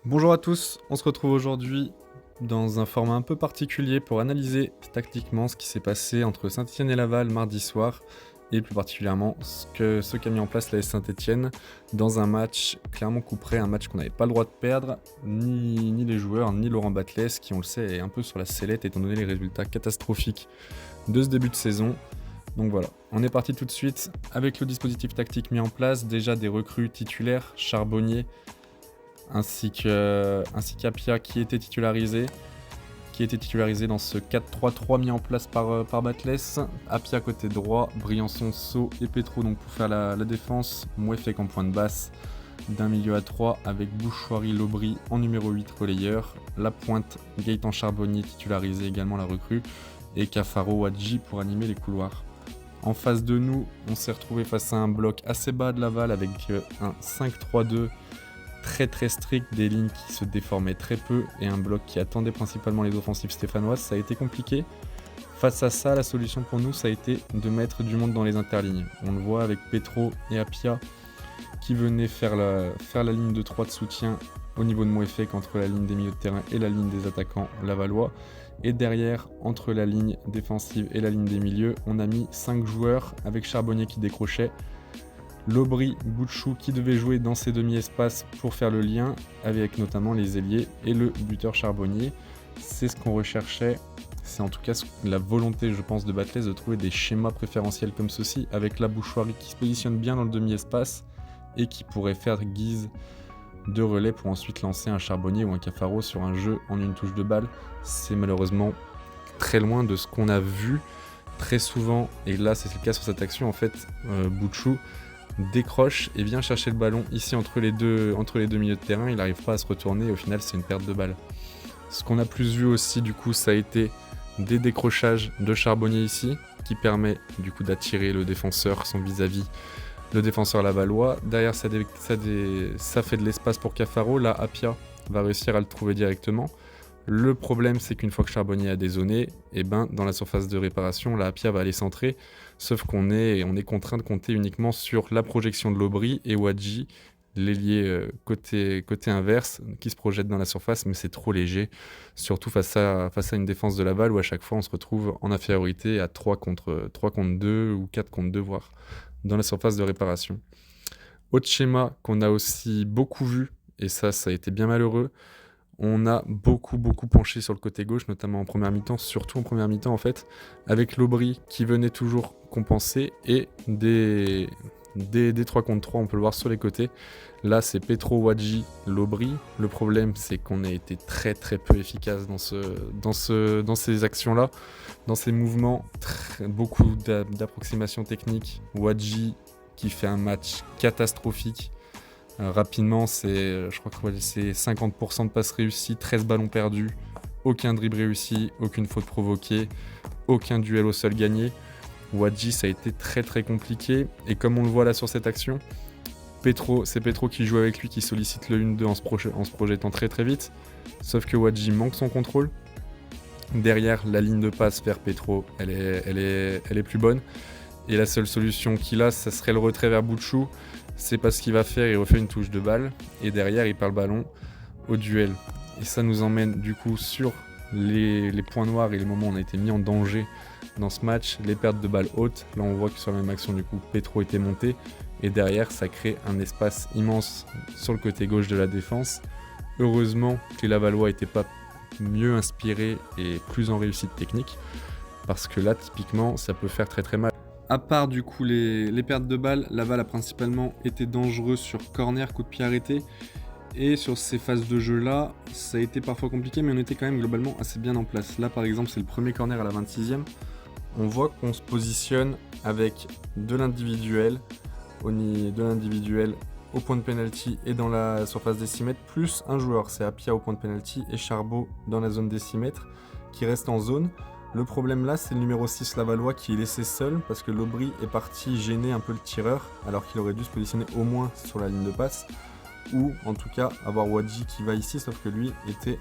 Bonjour à tous, on se retrouve aujourd'hui dans un format un peu particulier pour analyser tactiquement ce qui s'est passé entre Saint-Étienne et Laval mardi soir et plus particulièrement ce qu'a mis en place l'AS Saint-Étienne dans un match clairement couperé, un match qu'on n'avait pas le droit de perdre, ni les joueurs, ni Laurent Batles qui on le sait est un peu sur la sellette étant donné les résultats catastrophiques de ce début de saison. Donc voilà, on est parti tout de suite avec le dispositif tactique mis en place, déjà des recrues titulaires, Charbonnier, ainsi qu'Apia qui était titularisé dans ce 4-3-3 mis en place par Batles. Apia côté droit, Briançon, Sceaux et Petro donc pour faire la défense, Mouefek en point de basse, d'un milieu à 3 avec Bouchoirie, Lobry en numéro 8 relayeur, la pointe Gaëtan Charbonnier titularisé également la recrue, et Cafaro Wadji pour animer les couloirs. En face de nous, on s'est retrouvé face à un bloc assez bas de Laval avec un 5-3-2 très strict, des lignes qui se déformaient très peu et un bloc qui attendait principalement les offensives stéphanoises. Ça a été compliqué. Face à ça, la solution pour nous, ça a été de mettre du monde dans les interlignes. On le voit avec Petro et Apia qui venaient faire la ligne de 3 de soutien au niveau de Mouefek entre la ligne des milieux de terrain et la ligne des attaquants lavallois. Et derrière, entre la ligne défensive et la ligne des milieux, on a mis 5 joueurs avec Charbonnier qui décrochait, Lobry, Boutchou qui devait jouer dans ces demi-espaces pour faire le lien avec notamment les ailiers et le buteur Charbonnier. C'est ce qu'on recherchait, c'est en tout cas la volonté je pense de Batles de trouver des schémas préférentiels comme ceci avec la Bouchoirie qui se positionne bien dans le demi-espace et qui pourrait faire guise de relais pour ensuite lancer un Charbonnier ou un Cafaro sur un jeu en une touche de balle. C'est malheureusement très loin de ce qu'on a vu très souvent, et là c'est le cas sur cette action en fait. Boutchou décroche et vient chercher le ballon ici entre les deux milieux de terrain, il n'arrive pas à se retourner et au final c'est une perte de balle. Ce qu'on a plus vu aussi du coup ça a été des décrochages de Charbonnier ici qui permet du coup d'attirer le défenseur, son vis-à-vis, le défenseur lavallois. Derrière ça fait de l'espace pour Cafaro, là Apia va réussir à le trouver directement. Le problème c'est qu'une fois que Charbonnier a dézoné, et dans la surface de réparation, la Apia va aller centrer, sauf qu'on est contraint de compter uniquement sur la projection de Lobry et Wadji, l'ailier côté inverse, qui se projette dans la surface, mais c'est trop léger, surtout face à une défense de Laval où à chaque fois on se retrouve en infériorité à 3 contre 2 ou 4 contre 2 voire, dans la surface de réparation. Autre schéma qu'on a aussi beaucoup vu, et ça a été bien malheureux, on a beaucoup penché sur le côté gauche, notamment en première mi-temps, surtout en première mi-temps en fait, avec Lobry qui venait toujours compenser et des 3 contre 3, on peut le voir sur les côtés. Là c'est Petro, Wadji, Lobry. Le problème c'est qu'on a été très peu efficace dans ces actions-là, dans ces mouvements, beaucoup d'approximations techniques. Wadji qui fait un match catastrophique. Rapidement, je crois que c'est 50% de passes réussies, 13 ballons perdus, aucun dribble réussi, aucune faute provoquée, aucun duel au sol gagné. Wadji, ça a été très compliqué. Et comme on le voit là sur cette action, c'est Petro qui joue avec lui, qui sollicite le 1-2 en se projetant très vite. Sauf que Wadji manque son contrôle. Derrière, la ligne de passe vers Petro, elle est plus bonne. Et la seule solution qu'il a, ça serait le retrait vers Boutchou. C'est pas ce qu'il va faire, il refait une touche de balle et derrière il perd le ballon au duel. Et ça nous emmène du coup sur les points noirs et les moments où on a été mis en danger dans ce match, les pertes de balles hautes. Là on voit que sur la même action du coup Petro était monté et derrière ça crée un espace immense sur le côté gauche de la défense. Heureusement que les Lavallois n'étaient pas mieux inspirés et plus en réussite technique, parce que là typiquement ça peut faire très mal. À part du coup les pertes de balles, Laval a principalement été dangereux sur corner, coup de pied arrêté. Et sur ces phases de jeu là, ça a été parfois compliqué, mais on était quand même globalement assez bien en place. Là par exemple c'est le premier corner à la 26e. On voit qu'on se positionne avec de l'individuel au point de penalty et dans la surface des 6 mètres, plus un joueur, c'est Apia au point de penalty et Charbot dans la zone des 6 mètres, qui reste en zone. Le problème là, c'est le numéro 6 lavallois qui est laissé seul parce que Lobry est parti gêner un peu le tireur alors qu'il aurait dû se positionner au moins sur la ligne de passe ou en tout cas avoir Wadji qui va ici, sauf que lui était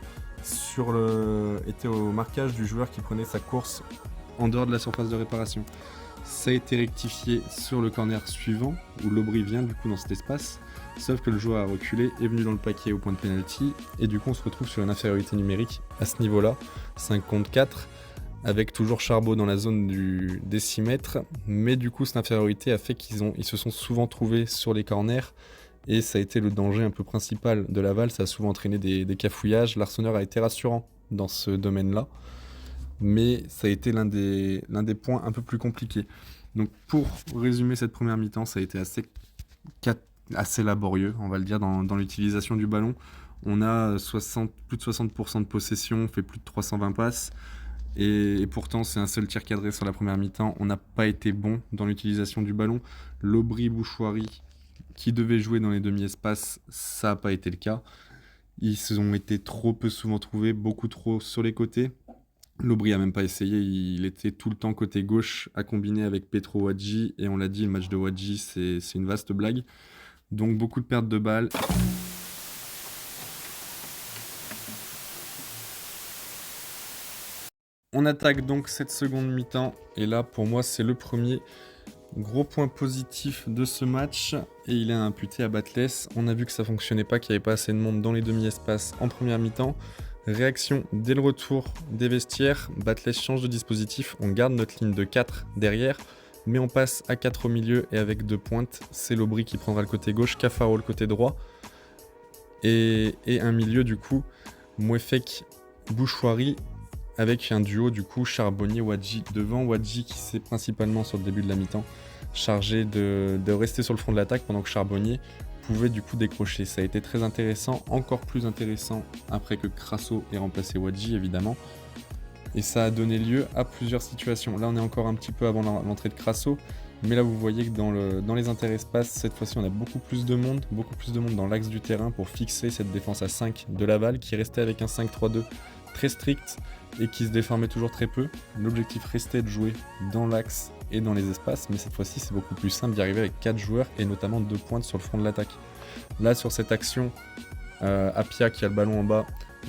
au marquage du joueur qui prenait sa course en dehors de la surface de réparation. Ça a été rectifié sur le corner suivant où Lobry vient du coup dans cet espace sauf que le joueur a reculé, est venu dans le paquet au point de pénalty, et du coup on se retrouve sur une infériorité numérique à ce niveau-là, 5 contre 4, avec toujours Charbot dans la zone du décimètre, mais du coup cette infériorité a fait ils se sont souvent trouvés sur les corners, et ça a été le danger un peu principal de Laval, ça a souvent entraîné des cafouillages. L'Arseneur a été rassurant dans ce domaine-là, mais ça a été l'un des points un peu plus compliqués. Donc pour résumer cette première mi-temps, ça a été assez laborieux, on va le dire, dans l'utilisation du ballon. On a plus de 60% de possession, on fait plus de 320 passes, et pourtant c'est un seul tir cadré sur la première mi-temps. On n'a pas été bon dans l'utilisation du ballon. L'Aubry, Bouchoirie, qui devaient jouer dans les demi-espaces, ça n'a pas été le cas. Ils se ont été trop peu souvent trouvés, beaucoup trop sur les côtés. L'Aubry a même pas essayé, il était tout le temps côté gauche à combiner avec Petro Wadji, et on l'a dit, le match de Wadji c'est une vaste blague. Donc beaucoup de pertes de balles. On attaque donc cette seconde mi-temps, et là pour moi c'est le premier gros point positif de ce match, et il est imputé à Batles. On a vu que ça fonctionnait pas, qu'il n'y avait pas assez de monde dans les demi-espaces en première mi-temps. Réaction dès le retour des vestiaires, Batles change de dispositif, on garde notre ligne de 4 derrière, mais on passe à 4 au milieu et avec 2 pointes. C'est l'Aubry qui prendra le côté gauche, Cafaro le côté droit, et un milieu du coup, Mouefek, Bouchoirie, avec un duo du coup Charbonnier-Wadji devant. Wadji qui s'est principalement sur le début de la mi-temps chargé de rester sur le front de l'attaque pendant que Charbonnier pouvait du coup décrocher. Ça a été très intéressant, encore plus intéressant après que Crasso ait remplacé Wadji évidemment. Et ça a donné lieu à plusieurs situations. Là on est encore un petit peu avant l'entrée de Crasso, mais là vous voyez que dans les interespaces, cette fois-ci on a beaucoup plus de monde dans l'axe du terrain pour fixer cette défense à 5 de Laval qui restait avec un 5-3-2 très strict et qui se déformait toujours très peu. L'objectif restait de jouer dans l'axe et dans les espaces, mais cette fois-ci c'est beaucoup plus simple d'y arriver avec 4 joueurs et notamment 2 pointes sur le front de l'attaque. Là sur cette action, Apia qui a le ballon en bas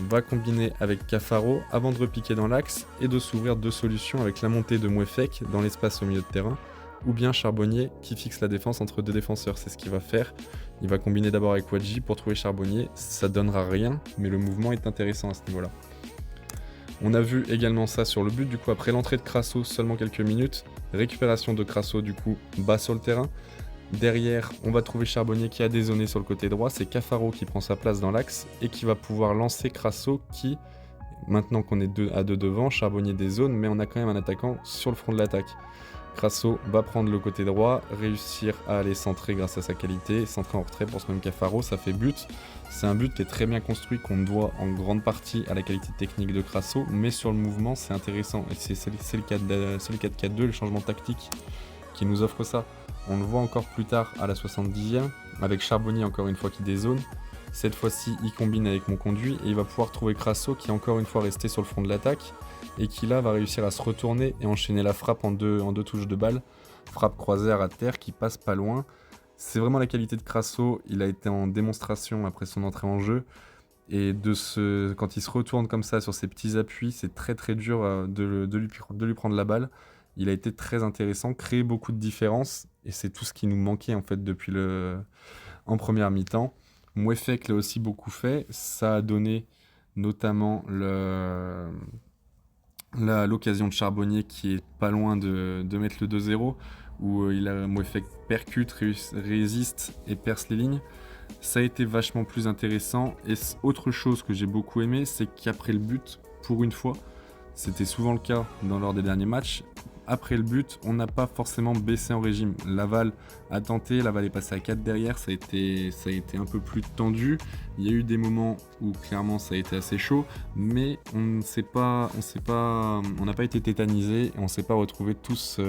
va combiner avec Cafaro avant de repiquer dans l'axe et de s'ouvrir 2 solutions avec la montée de Mouefek dans l'espace au milieu de terrain, ou bien Charbonnier qui fixe la défense entre 2 défenseurs. C'est ce qu'il va faire. Il va combiner d'abord avec Wadji pour trouver Charbonnier. Ça donnera rien, mais le mouvement est intéressant à ce niveau-là. On a vu également ça sur le but, du coup après l'entrée de Crasso, seulement quelques minutes, récupération de Crasso du coup bas sur le terrain. Derrière, on va trouver Charbonnier qui a dézoné sur le côté droit, c'est Cafaro qui prend sa place dans l'axe et qui va pouvoir lancer Crasso qui, maintenant qu'on est 2 à 2 devant, Charbonnier dézone, mais on a quand même un attaquant sur le front de l'attaque. Crasso va prendre le côté droit, réussir à aller centrer grâce à sa qualité, centrer en retrait pour ce même Cafaro, ça fait but. C'est un but qui est très bien construit, qu'on doit en grande partie à la qualité technique de Crasso, mais sur le mouvement c'est intéressant, et c'est le 4-4-2, le changement tactique qui nous offre ça. On le voit encore plus tard à la 70e, avec Charbonnier encore une fois qui dézone. Cette fois-ci il combine avec mon conduit, et il va pouvoir trouver Crasso qui est encore une fois resté sur le front de l'attaque, et qui là va réussir à se retourner et enchaîner la frappe en deux touches de balle. Frappe croisée à terre qui passe pas loin. C'est vraiment la qualité de Crasso, il a été en démonstration après son entrée en jeu, et quand il se retourne comme ça sur ses petits appuis, c'est très très dur de lui prendre la balle. Il a été très intéressant, créé beaucoup de différences, et c'est tout ce qui nous manquait en fait en première mi-temps. Mouefek l'a aussi beaucoup fait, ça a donné notamment l'occasion de Charbonnier qui est pas loin de mettre le 2-0, où Mouefek percute, résiste et perce les lignes. Ça a été vachement plus intéressant, et autre chose que j'ai beaucoup aimé, c'est qu'après le but, pour une fois, c'était souvent le cas lors des derniers matchs, après le but, on n'a pas forcément baissé en régime. Laval a tenté, Laval est passé à 4 derrière, ça a été un peu plus tendu. Il y a eu des moments où clairement ça a été assez chaud, mais on n'a pas été tétanisé, et on ne s'est pas retrouvés tous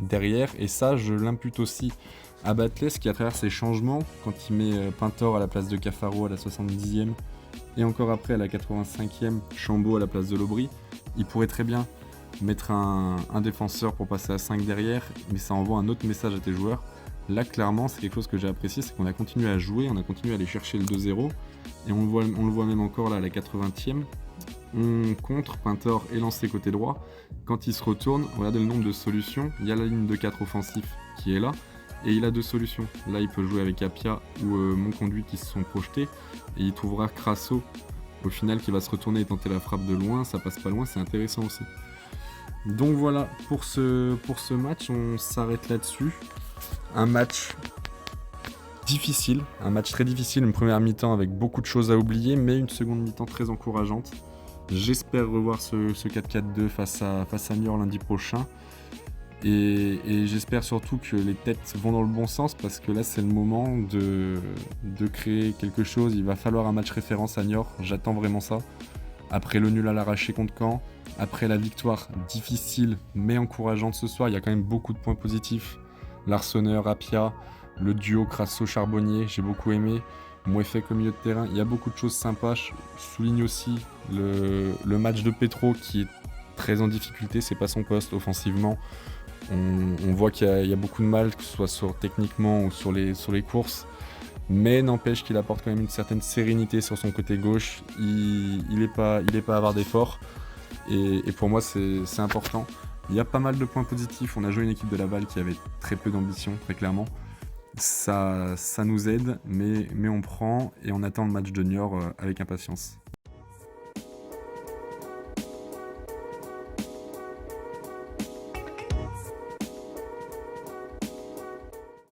derrière, et ça je l'impute aussi à Batles qui, à travers ses changements, quand il met Pintor à la place de Cafaro à la 70e, et encore après à la 85e, Chambaud à la place de l'Aubry, il pourrait très bien mettre un défenseur pour passer à 5 derrière, mais ça envoie un autre message à tes joueurs. Là clairement c'est quelque chose que j'ai apprécié, c'est qu'on a continué à jouer, on a continué à aller chercher le 2-0, et on le voit même encore là à la 80e. On contre, Pintor est lancé côté droit, quand il se retourne, regardez le nombre de solutions, il y a la ligne de 4 offensif qui est là, Et il a deux solutions. Là, il peut jouer avec Apia ou Monconduit qui se sont projetés. Et il trouvera Crasso, au final, qui va se retourner et tenter la frappe de loin. Ça passe pas loin, c'est intéressant aussi. Donc voilà, pour ce match, on s'arrête là-dessus. Un match difficile, un match très difficile, une première mi-temps avec beaucoup de choses à oublier, mais une seconde mi-temps très encourageante. J'espère revoir ce 4-4-2 face à Niort lundi prochain. Et j'espère surtout que les têtes vont dans le bon sens, parce que là c'est le moment de créer quelque chose. Il va falloir un match référence à Niort, j'attends vraiment ça. Après le nul à l'arraché contre Caen, après la victoire difficile mais encourageante ce soir, il y a quand même beaucoup de points positifs. Larsonneur, Apia, le duo Crasso-Charbonnier, j'ai beaucoup aimé. Mouefek au milieu de terrain, il y a beaucoup de choses sympas. Je souligne aussi le match de Petro qui est très en difficulté, c'est pas son poste offensivement. On voit qu'il y a beaucoup de mal, que ce soit techniquement ou sur les courses. Mais n'empêche qu'il apporte quand même une certaine sérénité sur son côté gauche. Il est pas avare d'efforts. Et pour moi, c'est important. Il y a pas mal de points positifs. On a joué une équipe de Laval qui avait très peu d'ambition, très clairement. Ça nous aide, mais on prend et on attend le match de Niort avec impatience.